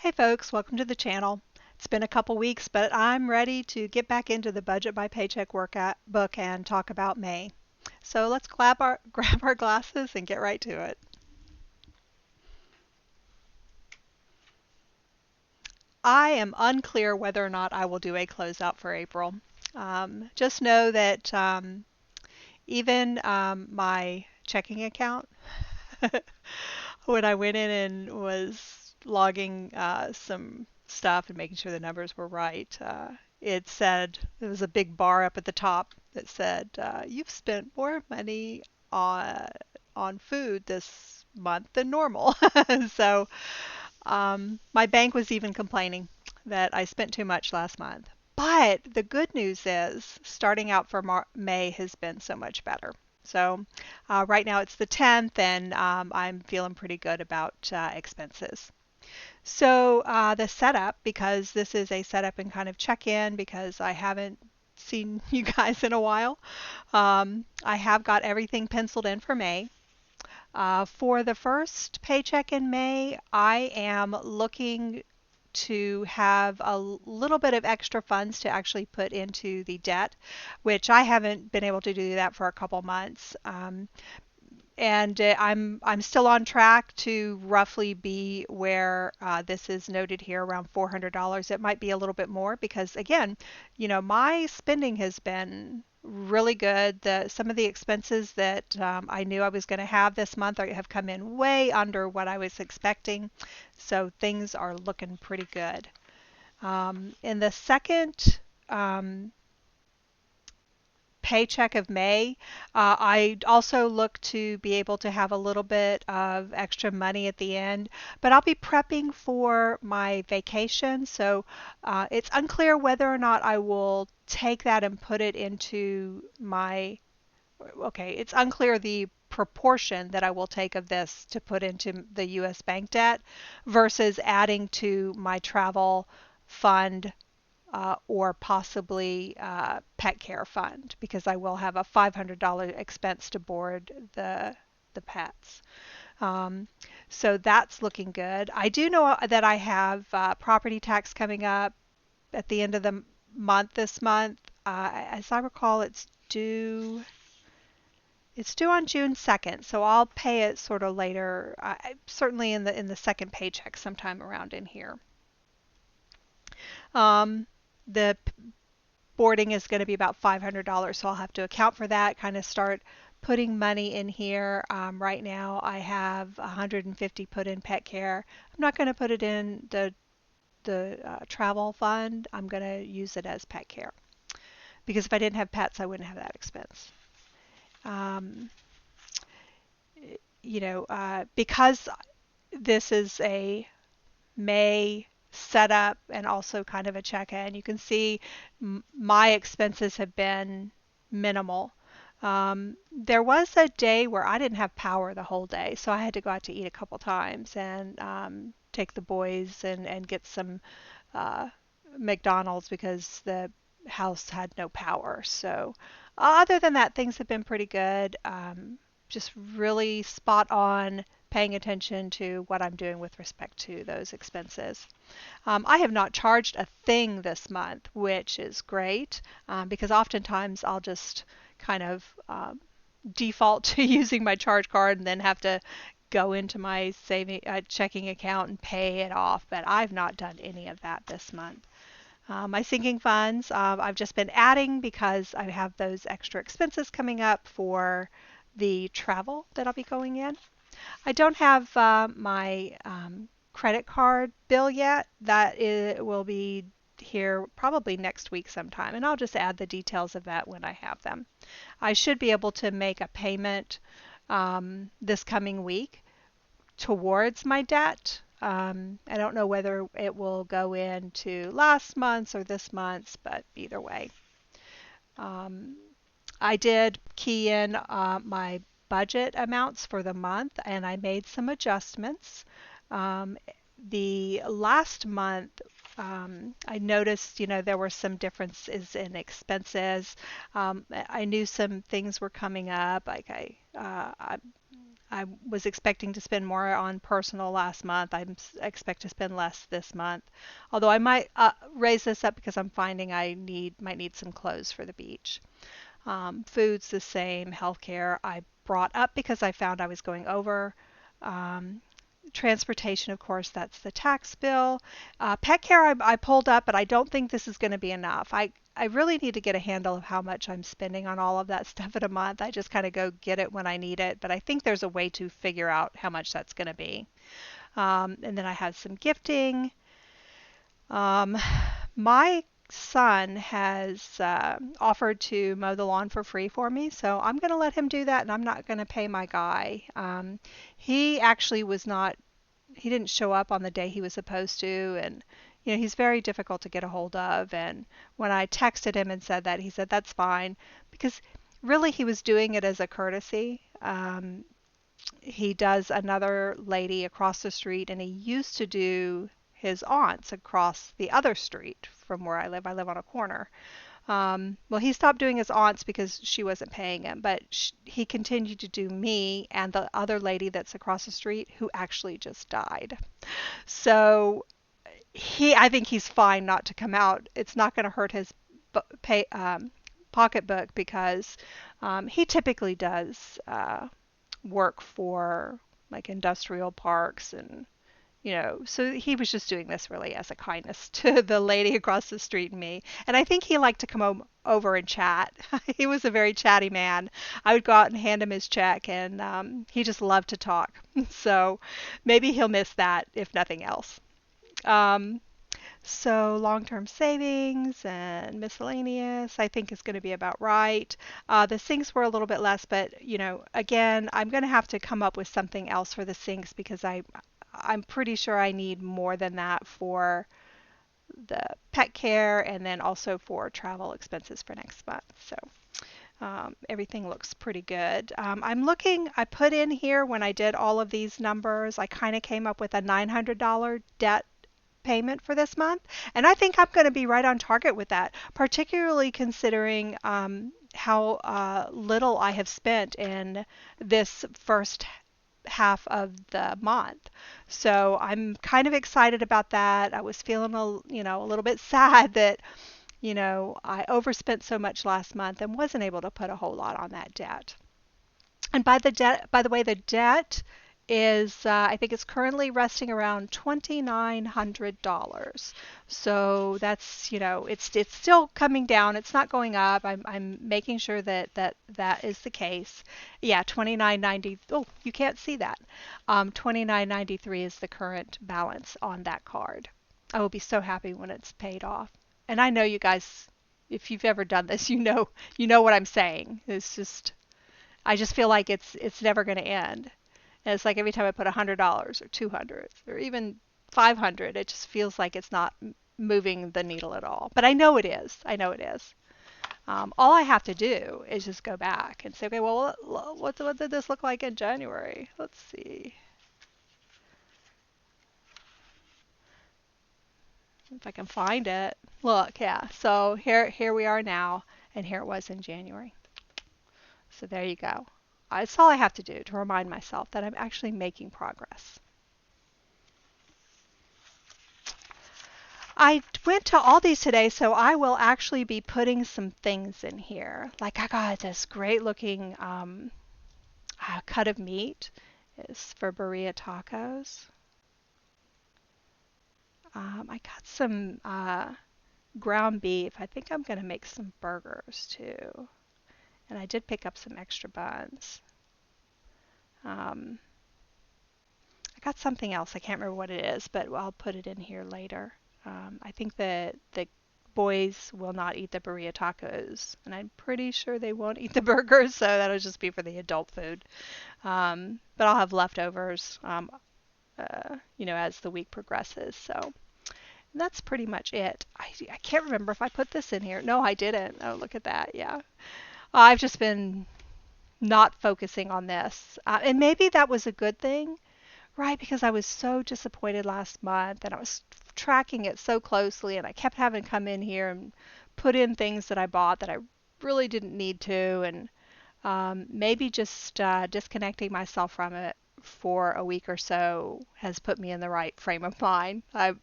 Hey folks, welcome to the channel. It's been a couple weeks, but I'm ready to get back into the Budget by Paycheck workbook and talk about May. So let's grab our glasses and get right to it. I am unclear whether or not I will do a closeout for April. Just know that even my checking account, when I went in and was logging some stuff and making sure the numbers were right, it said there was a big bar up at the top that said you've spent more money on food this month than normal. So my bank was even complaining that I spent too much last month. But the good news is starting out for May has been so much better. So right now it's the 10th, and I'm feeling pretty good about expenses. So the setup, because this is a setup and kind of check-in because I haven't seen you guys in a while, I have got everything penciled in for May. For the first paycheck in May, I am looking to have a little bit of extra funds to actually put into the debt, which I haven't been able to do that for a couple months. And I'm still on track to roughly be where this is noted here, around $400. It might be a little bit more because, again, my spending has been really good. Some of the expenses that I knew I was going to have this month have come in way under what I was expecting, so things are looking pretty good. In the second paycheck of May, I also look to be able to have a little bit of extra money at the end, but I'll be prepping for my vacation, so it's unclear whether or not I will take that and put it into it's unclear the proportion that I will take of this to put into the U.S. bank debt versus adding to my travel fund or possibly pet care fund, because I will have a $500 expense to board the pets. Um, so that's looking good. I do know that I have property tax coming up at the end of the month this month. As I recall, it's due on June 2nd, so I'll pay it sort of later, certainly in the second paycheck sometime around in here. The boarding is going to be about $500, so I'll have to account for that, kind of start putting money in here. Right now I have 150 put in pet care. I'm not going to put it in the travel fund. I'm going to use it as pet care because if I didn't have pets, I wouldn't have that expense. Um, because this is a May setup and also kind of a check-in. You can see my expenses have been minimal. There was a day where I didn't have power the whole day, so I had to go out to eat a couple times and take the boys and get some McDonald's because the house had no power. So other than that, things have been pretty good. Just really spot on paying attention to what I'm doing with respect to those expenses. I have not charged a thing this month, which is great because oftentimes I'll just kind of default to using my charge card and then have to go into my saving checking account and pay it off, but I've not done any of that this month. My sinking funds, I've just been adding because I have those extra expenses coming up for the travel that I'll be going in. I don't have my credit card bill yet. Will be here probably next week sometime, and I'll just add the details of that when I have them. I should be able to make a payment this coming week towards my debt. I don't know whether it will go into last month's or this month's, but either way. I did key in my budget amounts for the month and I made some adjustments. The last month, I noticed, there were some differences in expenses. I knew some things were coming up, like I was expecting to spend more on personal last month. Expect to spend less this month. Although I might raise this up because I'm finding might need some clothes for the beach. Food's the same. Healthcare I brought up because I found I was going over. Um, Transportation, of course, that's the tax bill. Pet care I pulled up, but I don't think this is going to be enough. I really need to get a handle of how much I'm spending on all of that stuff in a month. I just kind of go get it when I need it, but I think there's a way to figure out how much that's going to be. And then I have some gifting. Um, my son has offered to mow the lawn for free for me, so I'm going to let him do that, and I'm not going to pay my guy. He actually was not he didn't show up on the day he was supposed to, and he's very difficult to get a hold of. And when I texted him and said that, he said that's fine, because really he was doing it as a courtesy. He does another lady across the street, and he used to do his aunts across the other street from where I live. I live on a corner. Well, he stopped doing his aunts because she wasn't paying him, but he continued to do me and the other lady that's across the street who actually just died. So I think he's fine not to come out. It's not going to hurt his pocketbook because he typically does work for like industrial parks and so he was just doing this really as a kindness to the lady across the street and me. And I think he liked to come over and chat. He was a very chatty man. I would go out and hand him his check, and he just loved to talk. So maybe he'll miss that if nothing else. Um, so long-term savings and miscellaneous, I think is going to be about right. The sinks were a little bit less, but again, I'm going to have to come up with something else for the sinks because I'm pretty sure I need more than that for the pet care and then also for travel expenses for next month. So everything looks pretty good. I put in here when I did all of these numbers, I kind of came up with a $900 debt payment for this month. And I think I'm going to be right on target with that, particularly considering how little I have spent in this first half of the month. So I'm kind of excited about that. I was feeling a little bit sad that I overspent so much last month and wasn't able to put a whole lot on that debt. And by the way, the debt is I think it's currently resting around $2,900. So that's it's still coming down. It's not going up. I'm making sure that is the case. Yeah, 2990. Oh, you can't see that. 2993 is the current balance on that card. I will be so happy when it's paid off. And I know you guys, if you've ever done this, you know what I'm saying. I just feel like it's never going to end. And it's like every time I put $100 or 200 or even 500, it just feels like it's not moving the needle at all. But I know it is. I know it is. All I have to do is just go back and say, okay, well, what did this look like in January? Let's see. If I can find it. Look, yeah. So here we are now, and here it was in January. So there you go. That's all I have to do to remind myself that I'm actually making progress. I went to Aldi's today, so I will actually be putting some things in here. Like I got this great looking cut of meat. It's for burrito tacos. I got some ground beef. I think I'm going to make some burgers too. And I did pick up some extra buns. I got something else. I can't remember what it is, but I'll put it in here later. I think that the boys will not eat the burrito tacos, and I'm pretty sure they won't eat the burgers, so that'll just be for the adult food. But I'll have leftovers, as the week progresses. So that's pretty much it. I can't remember if I put this in here. No, I didn't. Oh, look at that. Yeah. I've just been not focusing on this. And maybe that was a good thing, right? Because I was so disappointed last month and I was tracking it so closely and I kept having to come in here and put in things that I bought that I really didn't need to. And maybe just disconnecting myself from it for a week or so has put me in the right frame of mind. But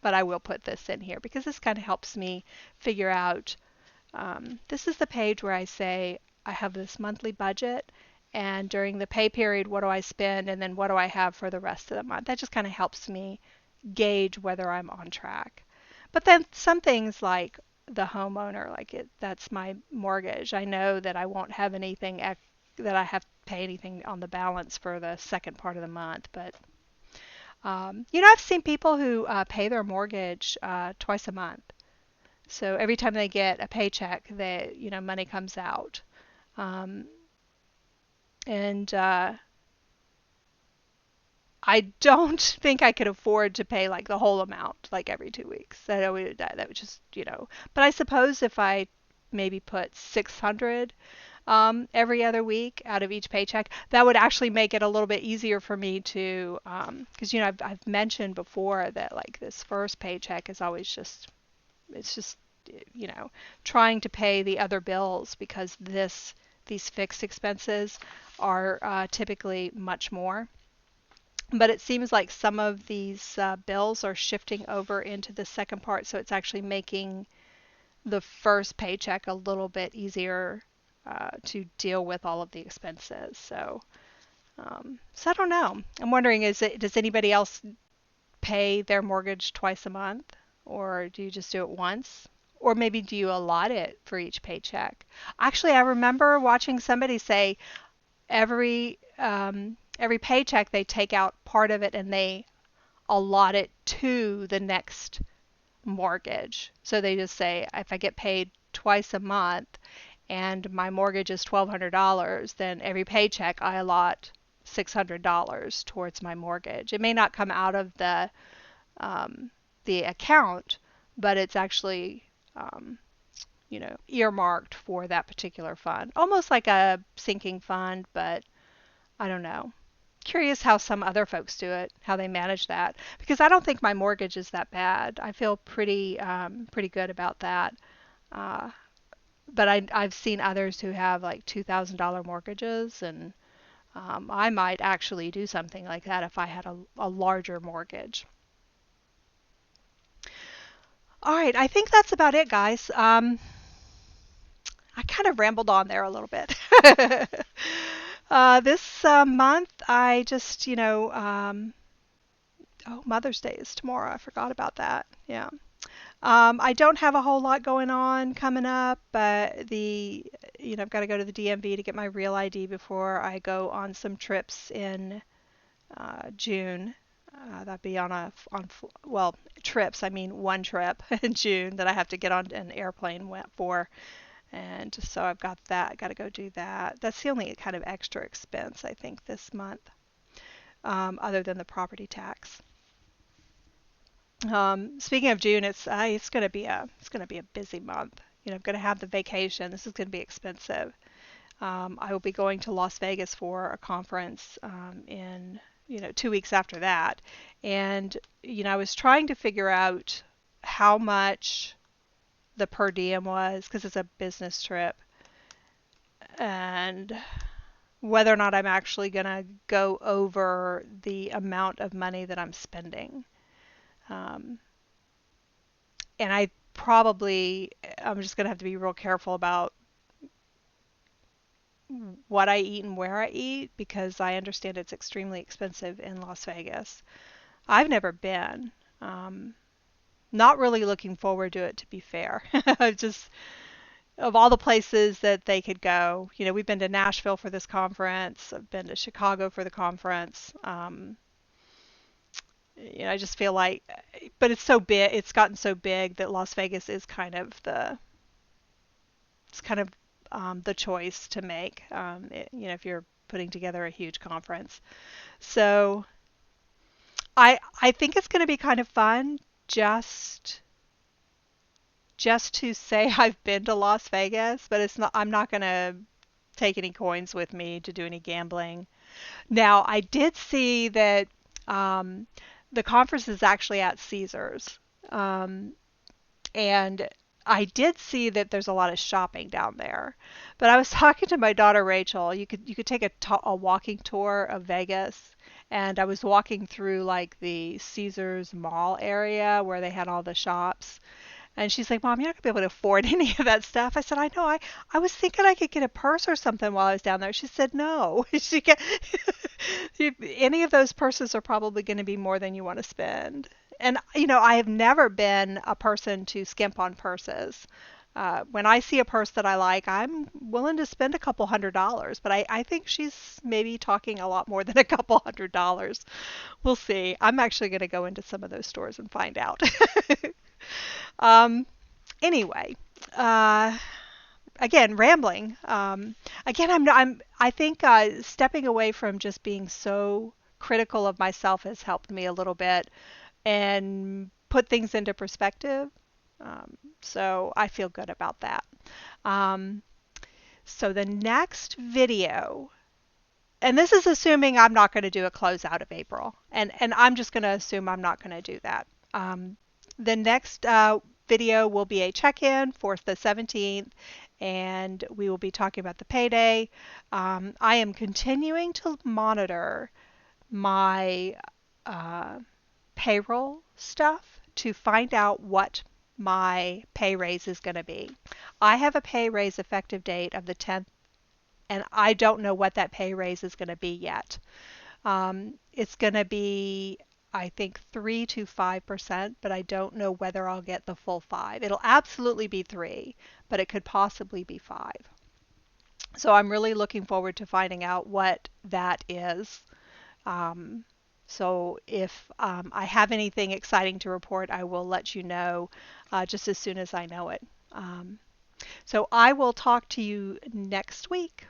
I will put this in here because this kind of helps me figure out. This is the page where I say I have this monthly budget, and during the pay period, what do I spend, and then what do I have for the rest of the month. That just kind of helps me gauge whether I'm on track. But then some things like the homeowner, like that's my mortgage. I know that I won't have anything that I have to pay anything on the balance for the second part of the month. But I've seen people who pay their mortgage twice a month. So every time they get a paycheck, money comes out. Um, and I don't think I could afford to pay like the whole amount like every 2 weeks. That would just, But I suppose if I maybe put 600 every other week out of each paycheck, that would actually make it a little bit easier for me to, because I've mentioned before that like this first paycheck is always just it's just you know trying to pay the other bills because these fixed expenses are typically much more. But it seems like some of these bills are shifting over into the second part, so it's actually making the first paycheck a little bit easier to deal with all of the expenses. So I don't know. I'm wondering, does anybody else pay their mortgage twice a month, or do you just do it once? Or maybe do you allot it for each paycheck? Actually, I remember watching somebody say every paycheck they take out part of it and they allot it to the next mortgage. So they just say, if I get paid twice a month and my mortgage is $1,200, then every paycheck I allot $600 towards my mortgage. It may not come out of the account, but it's actually earmarked for that particular fund, almost like a sinking fund, but I don't know. Curious how some other folks do it, how they manage that, because I don't think my mortgage is that bad. I feel pretty good about that. Uh, but I've seen others who have like $2,000 mortgages, and I might actually do something like that if I had a larger mortgage. All right, I think that's about it, guys. I kind of rambled on there a little bit. This month, I just, oh, Mother's Day is tomorrow. I forgot about that. Yeah. I don't have a whole lot going on coming up, but I've got to go to the DMV to get my real ID before I go on some trips in June. That'd be well, trips. I mean, one trip in June that I have to get on an airplane for. And so I've got that. Got to go do that. That's the only kind of extra expense I think this month, other than the property tax. Speaking of June, it's going to be a busy month. I'm going to have the vacation. This is going to be expensive. I will be going to Las Vegas for a conference in 2 weeks after that, and I was trying to figure out how much the per diem was because it's a business trip, and whether or not I'm actually going to go over the amount of money that I'm spending. Um, and I'm just going to have to be real careful about what I eat and where I eat because I understand it's extremely expensive in Las Vegas. I've never been. Not really looking forward to it, to be fair. Just of all the places that they could go, we've been to Nashville for this conference. I've been to Chicago for the conference. I just feel like, but it's so big. It's gotten so big that Las Vegas is it's kind of the choice to make. If you're putting together a huge conference. So I think it's going to be kind of fun just to say I've been to Las Vegas, but I'm not going to take any coins with me to do any gambling. Now, I did see that the conference is actually at Caesars. And I did see that there's a lot of shopping down there. But I was talking to my daughter Rachel. You could take a walking tour of Vegas, and I was walking through like the Caesars Mall area where they had all the shops. And she's like, Mom, you're not gonna be able to afford any of that stuff. I said, I know. I was thinking I could get a purse or something while I was down there. She said, no. She can any of those purses are probably going to be more than you want to spend. And I have never been a person to skimp on purses. When I see a purse that I like, I'm willing to spend a couple $100s, but I think she's maybe talking a lot more than a couple $100s. We'll see. I'm actually going to go into some of those stores and find out. um, anyway, uh, again, rambling. Again, I think stepping away from just being so critical of myself has helped me a little bit and put things into perspective. So I feel good about that. Um, so the next video, and this is assuming I'm not going to do a closeout of April, and I'm just going to assume I'm not going to do that. The next video will be a check-in for the 17th, and we will be talking about the payday. I am continuing to monitor my payroll stuff to find out what my pay raise is going to be. I have a pay raise effective date of the 10th, and I don't know what that pay raise is going to be yet. It's going to be, I think, 3 to 5%, but I don't know whether I'll get the full 5. It'll absolutely be 3, but it could possibly be 5. So I'm really looking forward to finding out what that is. So if I have anything exciting to report, I will let you know just as soon as I know it. So I will talk to you next week.